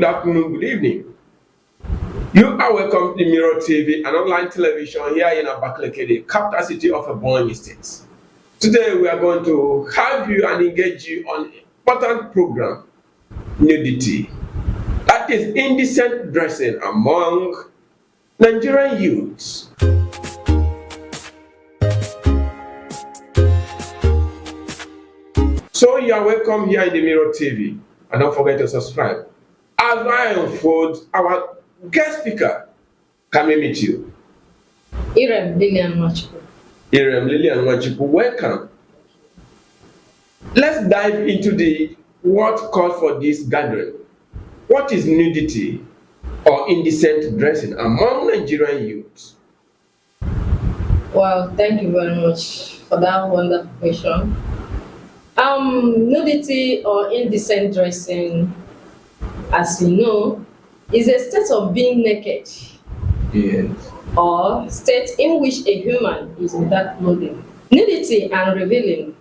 good afternoon, good evening. You are welcome to Mirror TV, an online television here in Abakaliki, the capital city of Mbam State. Today we are going to have you and engage you on an important program, Nudity. That is indecent dressing among Nigerian youths. So you are welcome here in the Mirror TV, and don't forget to subscribe. As I unfold, our guest speaker, can we meet you? Lilian Machiku. Lilian Machiku, welcome. Let's dive into the what called for this gathering. What is nudity or indecent dressing among Nigerian youths? Well, thank you very much for that wonderful question. Nudity or indecent dressing, as you know, is a state of being naked. Yes. Or state in which a human is without clothing. Nudity and revealing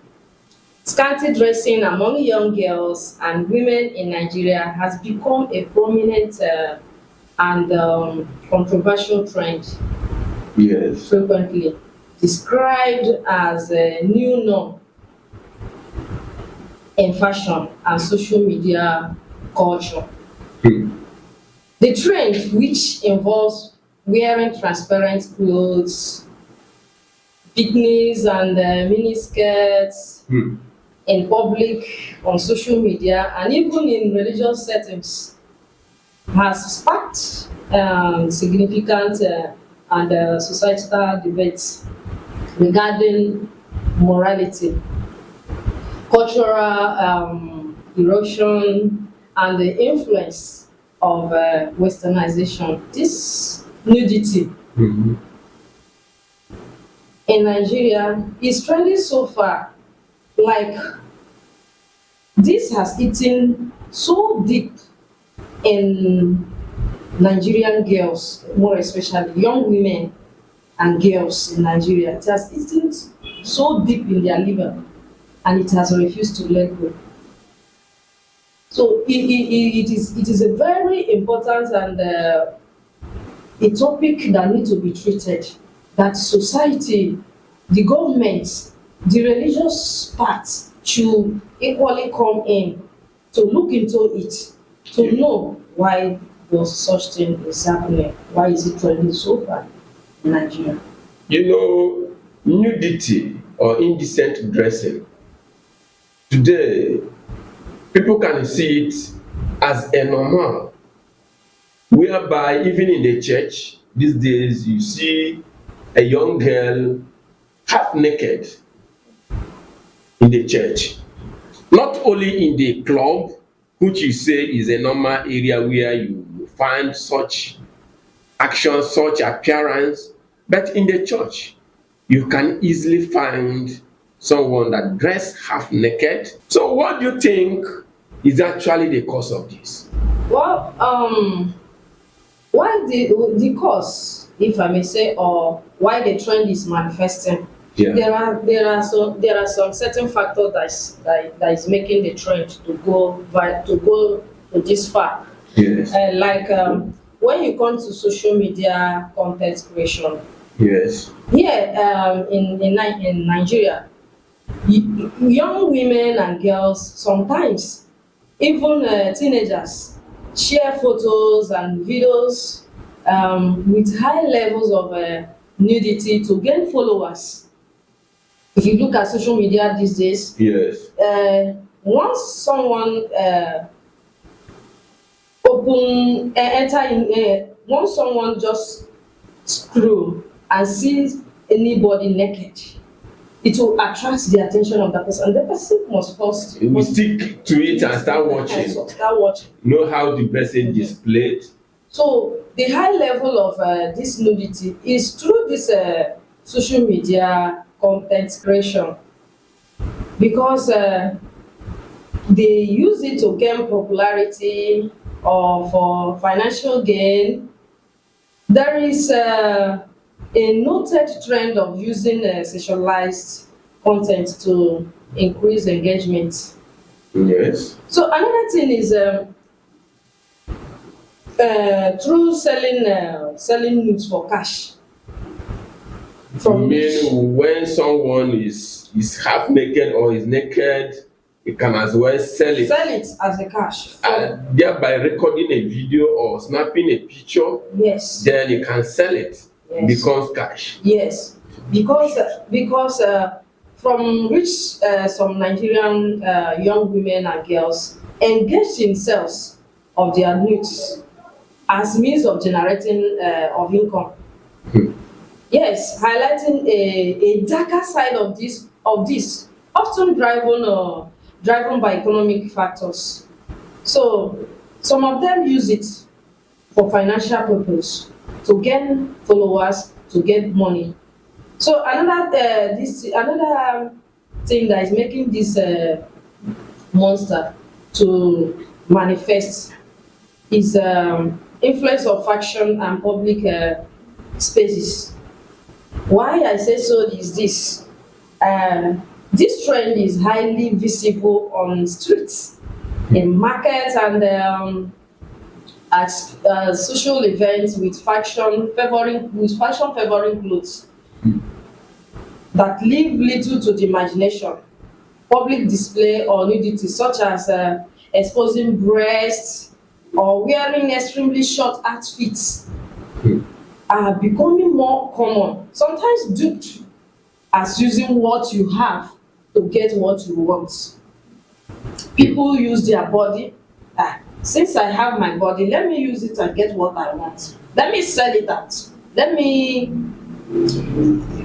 scanty dressing among young girls and women in Nigeria has become a prominent and controversial trend. Yes. Frequently described as a new norm in fashion and social media culture. The trend, which involves wearing transparent clothes, bikinis and miniskirts in public, on social media, and even in religious settings, has sparked significant and societal debates regarding morality, cultural erosion, and the influence of westernization. This nudity in Nigeria is trending so far. Like, this has eaten so deep in Nigerian girls, more especially young women and girls in Nigeria. It has eaten so deep in their liver, and it has refused to let go. So it is a very important and a topic that needs to be treated. That society, the government, the religious part should equally come in to look into it, to know why those such thing is happening. Why is it trending so far in Nigeria? You know, nudity or indecent dressing, today, people can see it as a normal, whereby even in the church these days you see a young girl half naked in the church. Not only in the club, which you say is a normal area where you find such action, such appearance, but in the church you can easily find someone that dress half naked. So what do you think is actually the cause of this? Well, why the cause, if I may say, or why the trend is manifesting? Yeah. There are some certain factors that is making the trend to go to this far. Yes. Like when you come to social media content creation. Yes. Here in Nigeria, young women and girls, sometimes even teenagers, share photos and videos with high levels of nudity to gain followers. If you look at social media these days, Yes. Once someone once someone just scroll and sees anybody naked, it will attract the attention of that person, and the person must first We stick to it and start watching. Know how the person displayed. So the high level of this nudity is through this social media content creation, because they use it to gain popularity or for financial gain. There is a noted trend of using sexualized content to increase engagement. Yes. So another thing is through selling nudes for cash. You From which, mean when someone is half naked or is naked, you can as well sell it as a cash. thereby recording a video or snapping a picture, Yes. then you can sell it. Yes. Becomes cash. Yes, because from which some Nigerian young women and girls engage in sales of their nudes as means of generating of income. Yes, highlighting a darker side of this, often driven by economic factors. So some of them use it for financial purpose, to gain followers, to get money. So another thing that is making this monster to manifest is influence of fashion and public spaces. Why I say so is this: this trend is highly visible on streets, in markets, and at social events with fashion favoring clothes that leave little to the imagination. Public display or nudity, such as exposing breasts or wearing extremely short outfits, are becoming more common, sometimes duped as using what you have to get what you want. People use their body. Since I have my body, let me use it and get what I want. Let me sell it out. Let me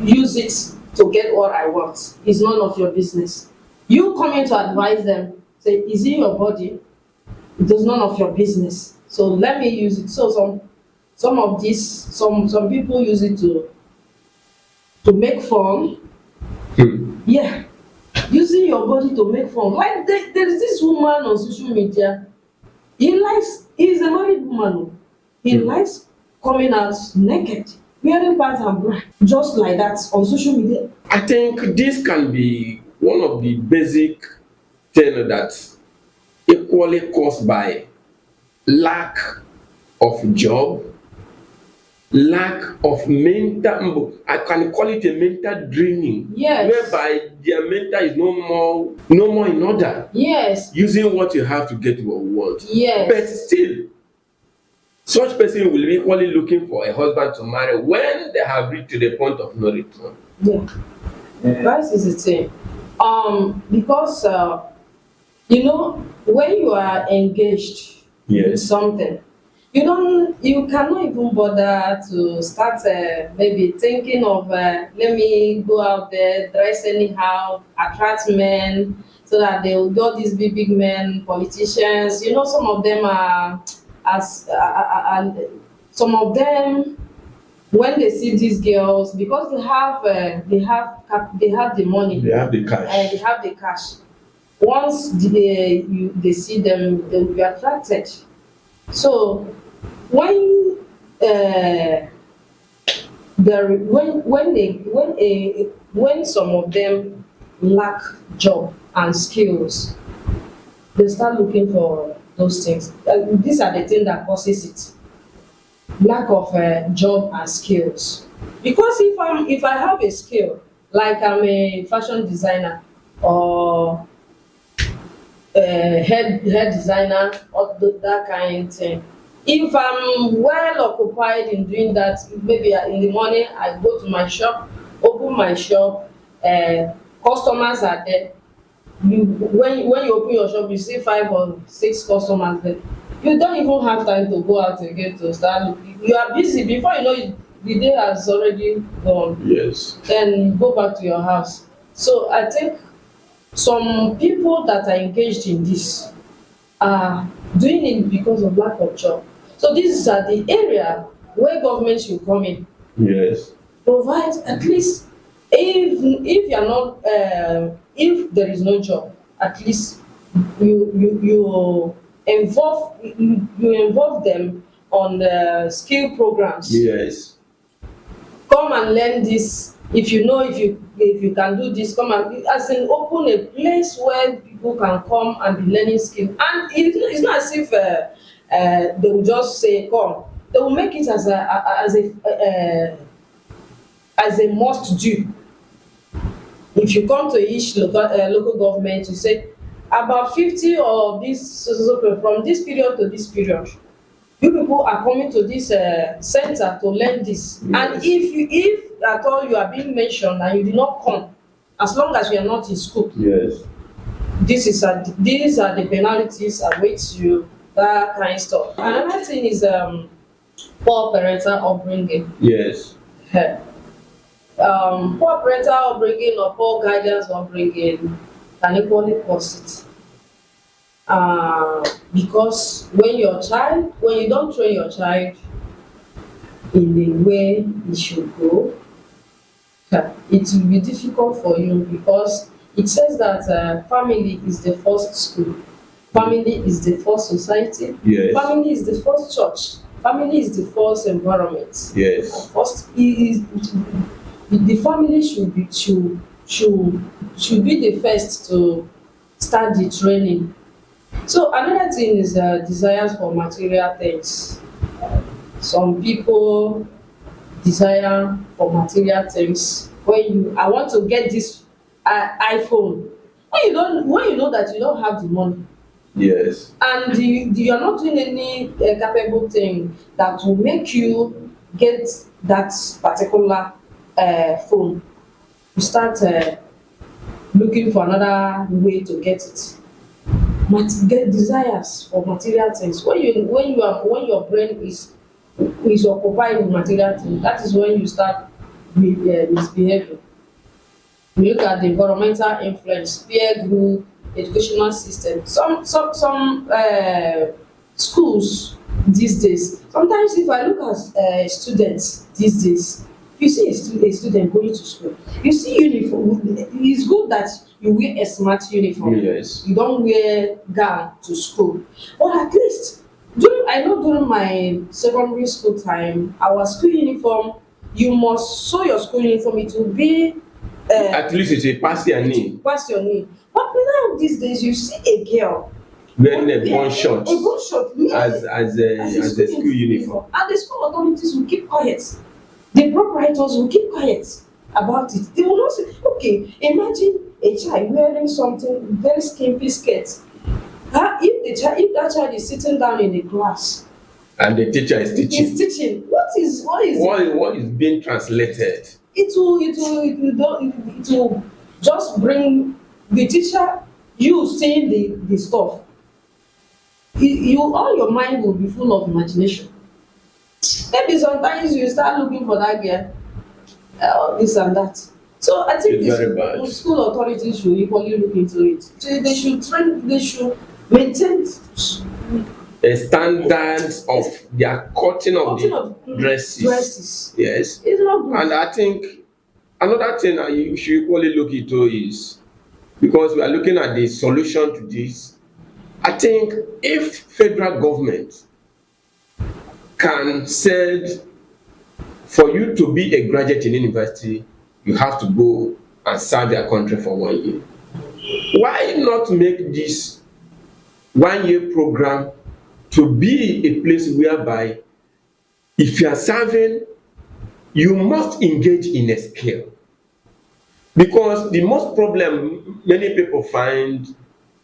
use it to get what I want. It's none of your business. You coming to advise them, say, is it your body? It is none of your business. So let me use it. So some people use it to make fun. Yeah, using your body to make fun. Like there is this woman on social media. He's a married woman. Oh. He likes coming out naked, wearing pants and bra, just like that on social media. I think this can be one of the basic things that's equally caused by lack of job, lack of mental, I can call it a mental draining. Yes. Whereby their mental is no more in order. Yes. Using what you have to get what you want. Yes. But still, such person will be equally looking for a husband to marry when they have reached to the point of no return. Yeah. That is the thing. Because when you are engaged in something, you cannot even bother to start maybe thinking of let me go out there, dress anyhow, attract men so that they will go these big men, politicians. Some of them are some of them, when they see these girls, because they have the money, They have the cash. they have the cash. Once they see them, they will be attracted. So when when some of them lack job and skills, they start looking for those things. These are the things that causes it: lack of job and skills. Because if I have a skill, like I'm a fashion designer or hair designer or that kind of thing, if I'm well occupied in doing that, maybe in the morning I go to my shop, open my shop, customers are there. When you open your shop, you see 5 or 6 customers there. You don't even have time to go out again to start looking. You are busy. Before you know it, the day has already gone. Yes. Then you go back to your house. So I think some people that are engaged in this are doing it because of lack of job. So these are the area where government should come in. Yes. Provide at least, if you're not if there is no job, at least you involve them on skill programs. Yes. Come and learn this. If you can do this, come and as in open a place where people can come and be learning skill. And it's not as if they will just say come. They will make it as a must do. If you come to each local government, you say about 50 of this from this period to this period, you people are coming to this center to learn this. And Yes. if at all you are being mentioned and you did not come, as long as you are not in school, Yes. these are the penalties awaits you, that kind of stuff. Another thing is poor parental upbringing. Yes. Eh, poor parental upbringing or poor guidance upbringing can equally cause it. Because when you don't train your child in the way it should go, it will be difficult for you, because it says that family is the first school, family is the first society, Yes. family is the first church, family is the first environment. Yes. First, the family should be the first to start the training. So another thing is desires for material things. Some people desire for material things. I want to get this iPhone. When you know that you don't have the money, Yes. and you are not doing any capable thing that will make you get that particular phone, you start looking for another way to get it. Get desires for material things. When your brain is occupied with material things, that is when you start misbehaving. We look at the environmental influence, peer group, educational system. Some schools these days. Sometimes if I look at students these days, you see a student going to school. You see uniform. It's good that you wear a smart uniform. Yes. You don't wear gown to school. But at least I know during my secondary school time, our school uniform, you must sew your school uniform. It will be At least it's a pass your knee. pass your knee. But now these days you see a girl Wearing a bun short a bun short as a school uniform. and the school authorities will keep quiet. The proprietors will keep quiet about it. They will not say, okay, imagine a child wearing something very skimpy skirt. If that child is sitting down in the class, And the teacher is teaching. is teaching, what is What is being translated? it will just bring the teacher, you seeing the stuff. All your mind will be full of imagination. Maybe sometimes you start looking for that girl, this and that. So I think It's very bad. the school authorities should equally look into it. They should train. They should maintain A standard of their cutting of cutting the of dresses. Yes. It's not good. And I think another thing that you should equally look into is, because we are looking at the solution to this, I think if federal government can say for you to be a graduate in university, you have to go and serve your country for 1 year. Why not make this 1 year program to be a place whereby if you are serving, you must engage in a skill? Because the most problem many people find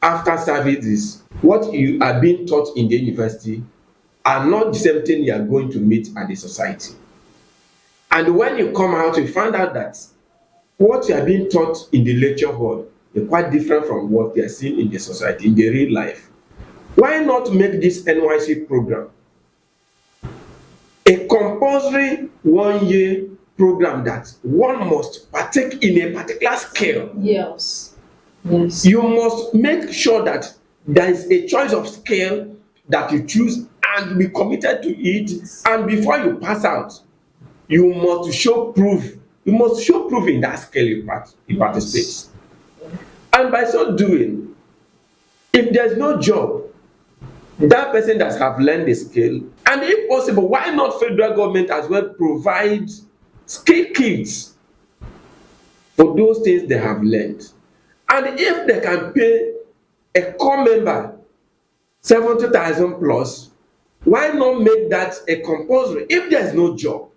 after service is what you are being taught in the university are not the same thing you are going to meet at the society. And when you come out, you find out that what you are being taught in the lecture hall is quite different from what you are seeing in the society, in the real life. Why not make this NYC program a compulsory 1 year program that one must partake in a particular skill? Yes. Yes. You must make sure that there is a choice of skill that you choose and be committed to it. Yes. And before you pass out, you must show proof. You must show proof in that skill you participate. Yes. And by so doing, if there's no job, that person that have learned the skill, and if possible, why not federal government as well provide skill kits for those things they have learned? And if they can pay a core member 70,000 plus, Why not make that a compulsory? If there is no job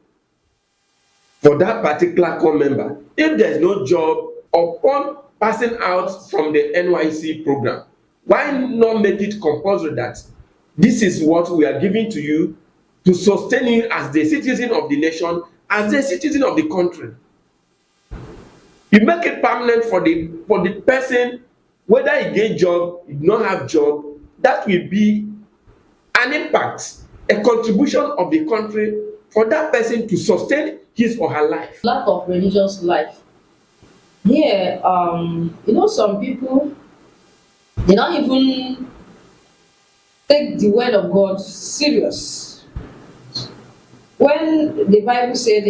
for that particular core member, if there is no job upon passing out from the NYC program, why not make it compulsory that this is what we are giving to you to sustain you as the citizen of the nation, as the citizen of the country? You make it permanent for the person, whether he get job, he not have job. That will be an impact, a contribution of the country for that person to sustain his or her life. Lack of religious life. Here, some people, they don't even take the word of God serious. When the Bible said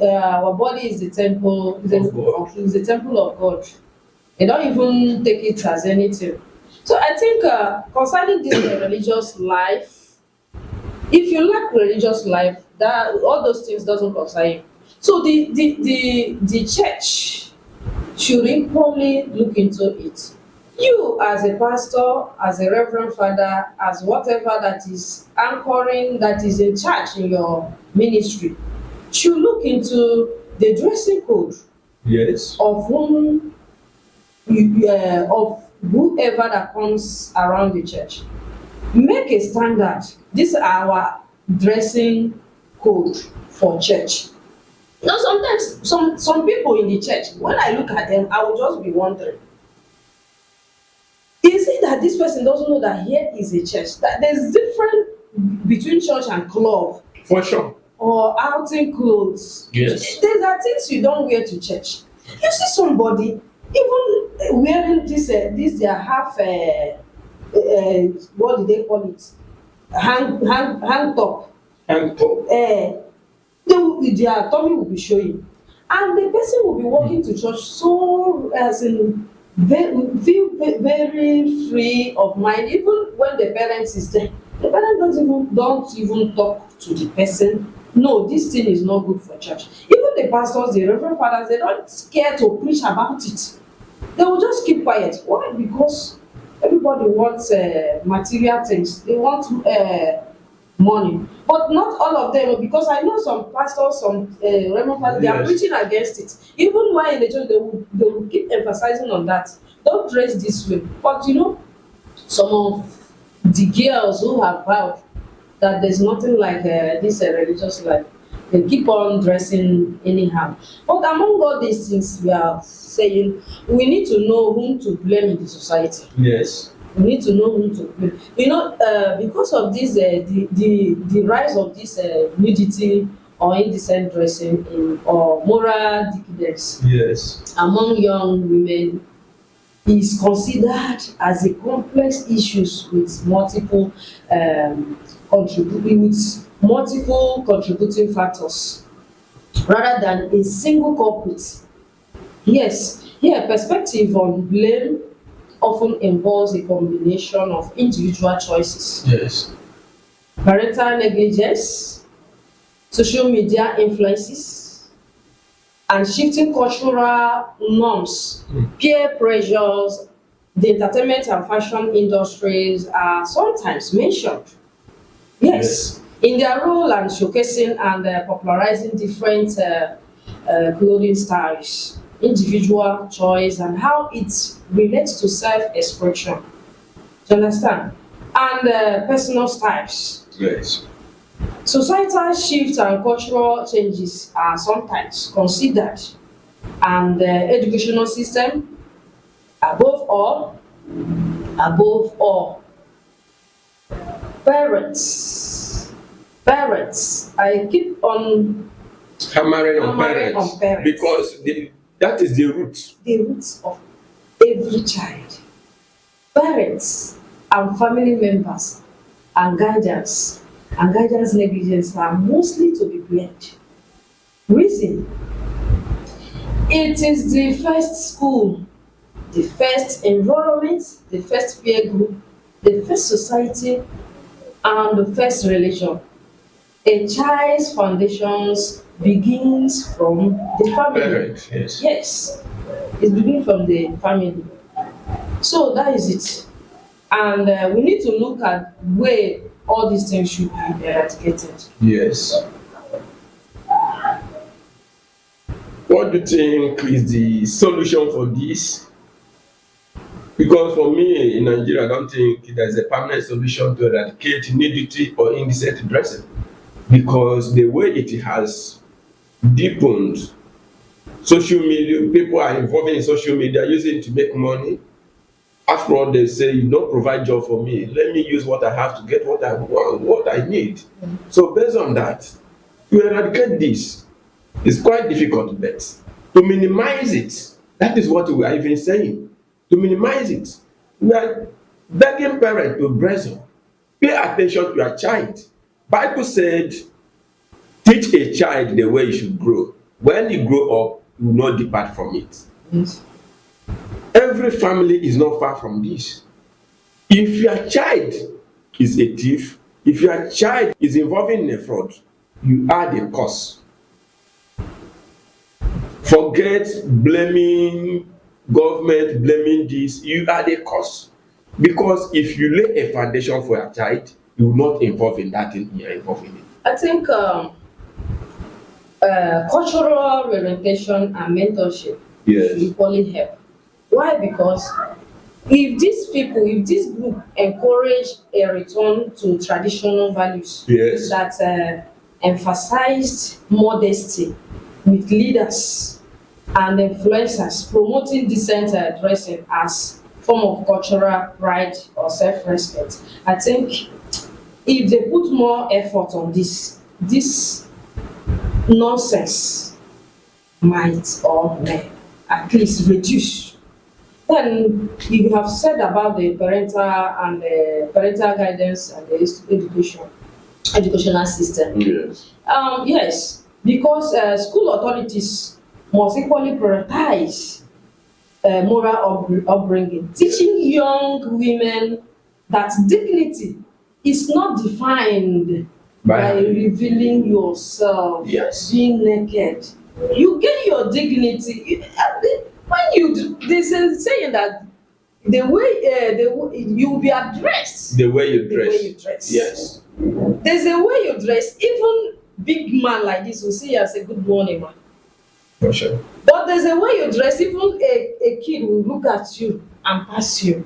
our body is the temple, is the temple of God, they don't even take it as anything. So I think concerning this religious life, if you lack religious life, that all those things doesn't concern you. So the church should equally look into it. You as a pastor, as a reverend father, as whatever that is anchoring, that is in charge in your ministry, should look into the dressing code Yes. of of whoever that comes around the church. Make a standard. This is our dressing code for church. Now sometimes some people in the church, when I look at them, I will just be wondering, is it that this person doesn't know that here is a church? That there's different between church and club For sure. or outing clothes. Yes. There are things you don't wear to church. You see somebody even wearing this their half what do they call it? Hang top. And Their tummy will be showing, and the person will be walking to church so as in feel very free of mind. Even when the parents is there, the parents don't even talk to the person. No, this thing is not good for church. Even the pastors, the reverend fathers, they don't care to preach about it. They will just keep quiet. Why? Because everybody wants material things. They want money, but not all of them. Because I know some pastors, some reverend fathers, they are Yes. preaching against it. Even while in the church, they will keep emphasizing on that. Don't dress this way. But some of the girls who have vowed that there's nothing like this religious life, they keep on dressing anyhow. But among all these things we are saying, we need to know whom to blame in the society. yes. We need to know whom to blame. Because of this, the rise of this nudity or indecent dressing or moral decadence Yes. among young women is considered as a complex issues with multiple contributing factors rather than a single culprit. Yes, here perspective on blame often involves a combination of individual choices, Yes. parental negligence, social media influences, and shifting cultural norms, peer pressures. The entertainment and fashion industries are sometimes mentioned. Yes, in their role and showcasing and popularizing different clothing styles, individual choice, and how it relates to self-expression. Do you understand? And personal styles. Yes. Societal shifts and cultural changes are sometimes considered, and the educational system, above all, above all, parents. I keep on Hammering on hammering parents, on parents. because that is the root. The roots of every child. Parents and family members and guardians negligence are mostly to be blamed. Reason: it is the first school, the first environment, the first peer group, the first society, and the first religion. A child's foundations begins from the family. Parents, yes. Yes, it begins from the family. So that is it. And we need to look at way all these things should be eradicated. Yes. What do you think is the solution for this? Because for me in Nigeria, I don't think there's a permanent solution to eradicate nudity or indecent dressing. Because the way it has deepened social media, people are involved in social media using it to make money. After all, they say, you don't provide job for me. Let me use what I have to get what I want, what I need. So based on that, to eradicate this is quite difficult, but to minimize it, that is what we are even saying. To minimize it, we are begging parents to brace up, pay attention to your child. Bible said, teach a child the way he should grow. When he grow up, he will not depart from it. Yes. Every family is not far from this. If your child is a thief, if your child is involved in a fraud, you are the cause. Forget blaming government, blaming this, you are the cause. Because if you lay a foundation for your child, you will not involve in that thing you are involved in it. I think cultural orientation and mentorship Yes. should equally help. Why? Because if these people, if this group encourage a return to traditional values Yes. that emphasized modesty with leaders and influencers promoting decent dressing as form of cultural pride or self-respect, I think if they put more effort on this nonsense might or may at least reduce. Then you have said about the parental guidance and the educational system. Yes. Yes, because school authorities must equally prioritize moral upbringing, teaching young women that dignity is not defined by revealing yourself, Yes. being naked. You get your dignity. When there's a saying that the way you will be addressed. The way you The dress. way you dress. Yes. There's a way you dress. Even big man like this will see you as a good morning man. For sure. But there's a way you dress. Even a kid will look at you and pass you.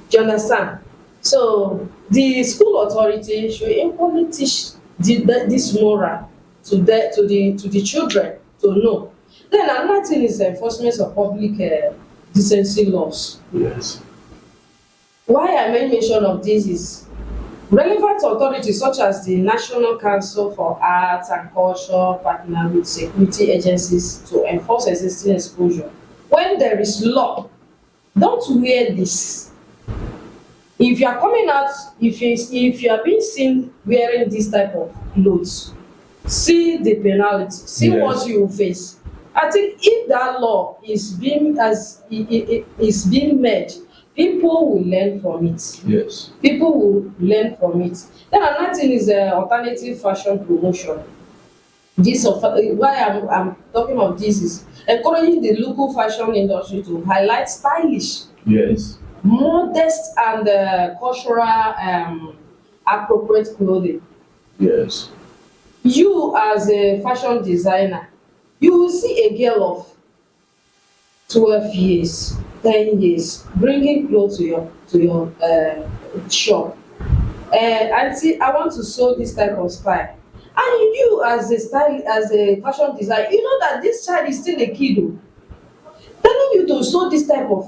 Do you understand? So the school authority should equally teach this moral to the children to know. Then another thing is the enforcement of public decency laws. Yes. Why I made mention of this is relevant authorities such as the National Council for Arts and Culture partner with security agencies to enforce existing exposure. When there is law, don't wear this. If you are coming out, if you are being seen wearing this type of clothes, see the penalty, see Yes. what you will face. I think if that law is being is being made, people will learn from it. Yes. People will learn from it. Then another thing is alternative fashion promotion. Why I'm talking of this is encouraging the local fashion industry to highlight stylish, Yes. modest and cultural appropriate clothing. Yes. You as a fashion designer, you will see a girl of 12 years, 10 years bringing clothes to your shop. Aunty, I want to sew this type of style. And you as a fashion designer, you know that this child is still a kid oh. Telling you to sew this type of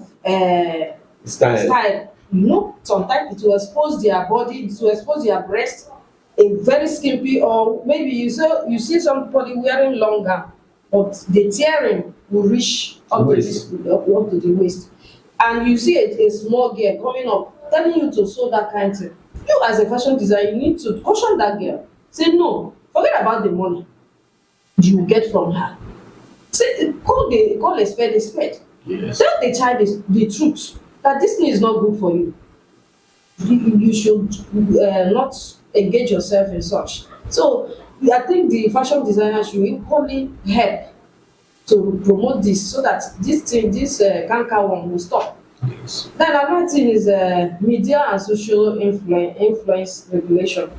style, you know, sometimes it will expose their body, it will expose their breast, a very skimpy, or maybe you see somebody wearing long gown, but the tearing will reach up to the waist. And you see a small girl coming up telling you to sew that kind of thing. You as a fashion designer, you need to caution that girl. Say no, forget about the money you will get from her. Say call a spade a spade. Yes. Tell the child the truth that this thing is not good for you. You should not engage yourself in such. So I think the fashion designer should equally help to promote this so that this canker one will stop. influence. Then another thing is media and social influence regulation.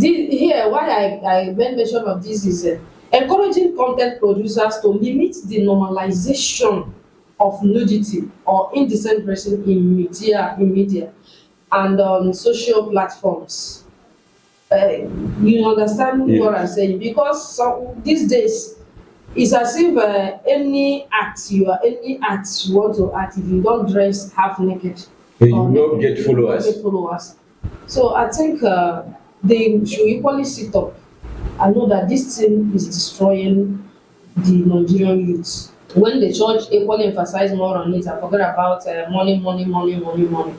Here, why I made mention of this is encouraging content producers to limit the normalization of nudity or indecent dressing in media and on social platforms. You understand what I'm Yes. saying? Because these days it's as if any act you want to act, if you don't dress half naked And you or will not naked, get you will not followers. get followers. So I think they should equally sit up. I know that this thing is destroying the Nigerian youth. When the church equally emphasize more on it, I forget about money, money, money, money, money.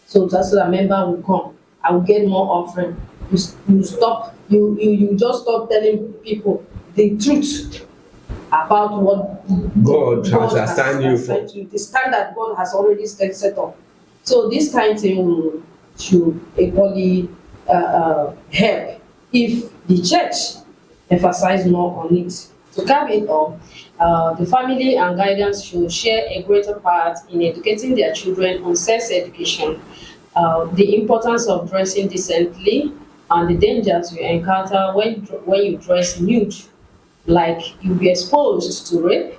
So just so that member will come, I will get more offering. You stop, you just stop telling people the truth about what God has God assigned you for. assigned to you, the standard God has already set up. So this kind of thing should equally help if the church emphasize more on it. To cap it up, the family and guidance should share a greater part in educating their children on sex education, the importance of dressing decently, and the dangers you encounter when you dress nude, like you'll be exposed to rape,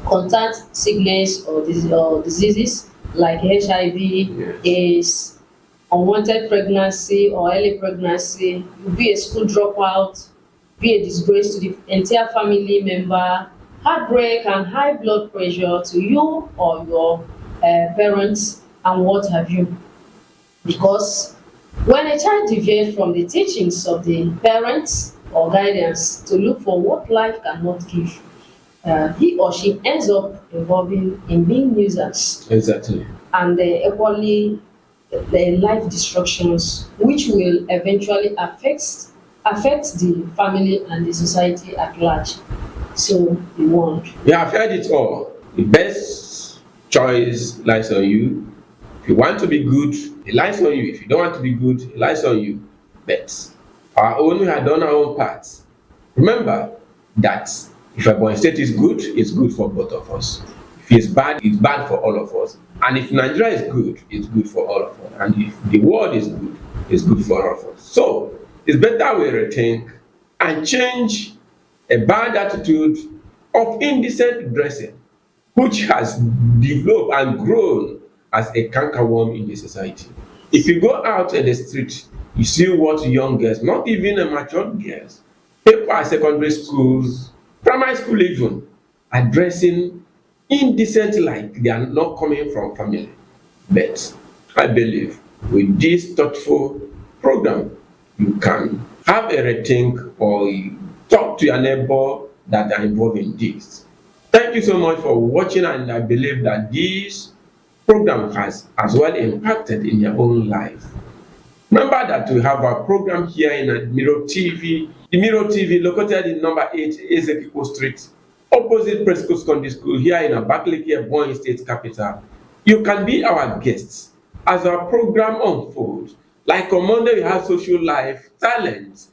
contact sickness or diseases like HIV, Yes. AIDS, unwanted pregnancy or early pregnancy. You'll be a school dropout, be a disgrace to the entire family member, heartbreak and high blood pressure to you or your parents and what have you. Because when a child deviates from the teachings of the parents or guidance to look for what life cannot give, he or she ends up involving in being nuisance Exactly. and equally the life destructions, which will eventually affect the family and the society at large. So we want. You have heard it all. The best choice lies on you. If you want to be good, it lies on you. If you don't want to be good, it lies on you. But our own, we have done our own part. Remember that if Ebonyi State is good, it's good for both of us. If it's bad for all of us. And if Nigeria is good, it's good for all of us. And if the world is good, it's good for all of us. So it's better we rethink and change a bad attitude of indecent dressing, which has developed and grown as a cankerworm in the society. If you go out in the street, you see what young girls, not even a mature girls, people at secondary schools, primary school even, are dressing indecent like they are not coming from family. But I believe with this thoughtful program, you can have a rethink or you talk to your neighbor that are involved in this. Thank you so much for watching, and I believe that this program has as well impacted in your own life. Remember that we have a program here in Mirror TV. The Mirror TV located in number 8 Ezekiko Street, opposite Presco Secondary School here in Abakaliki, Ebonyi State Capital. You can be our guests as our program unfolds. Like on Monday we have social life, talent.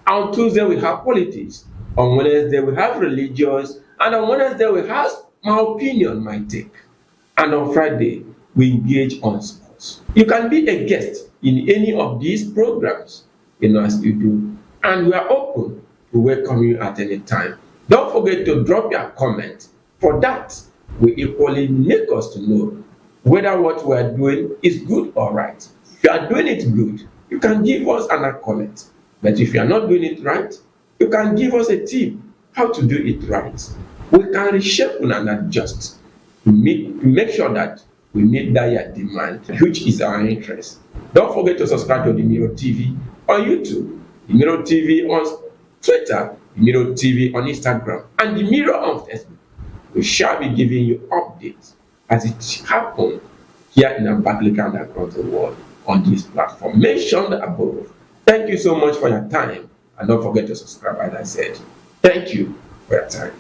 On Tuesday we have politics. On Wednesday we have religious. And on Wednesday we have my opinion, my take. And on Friday, we engage on sports. You can be a guest in any of these programs, as you do, and we are open to welcome you at any time. Don't forget to drop your comment. For that, will equally make us to know whether what we are doing is good or right. If you are doing it good, you can give us an accolade. But if you are not doing it right, you can give us a tip how to do it right. We can reshape and adjust to make sure that we meet that your demand, which is our interest. Don't forget to subscribe to the Mirror TV on YouTube, the Mirror TV on Twitter, the Mirror TV on Instagram, and the Mirror on Facebook. We shall be giving you updates as it happens here in Abakaliki and across the world on this platform mentioned above. Thank you so much for your time, and don't forget to subscribe, as I said. Thank you for your time.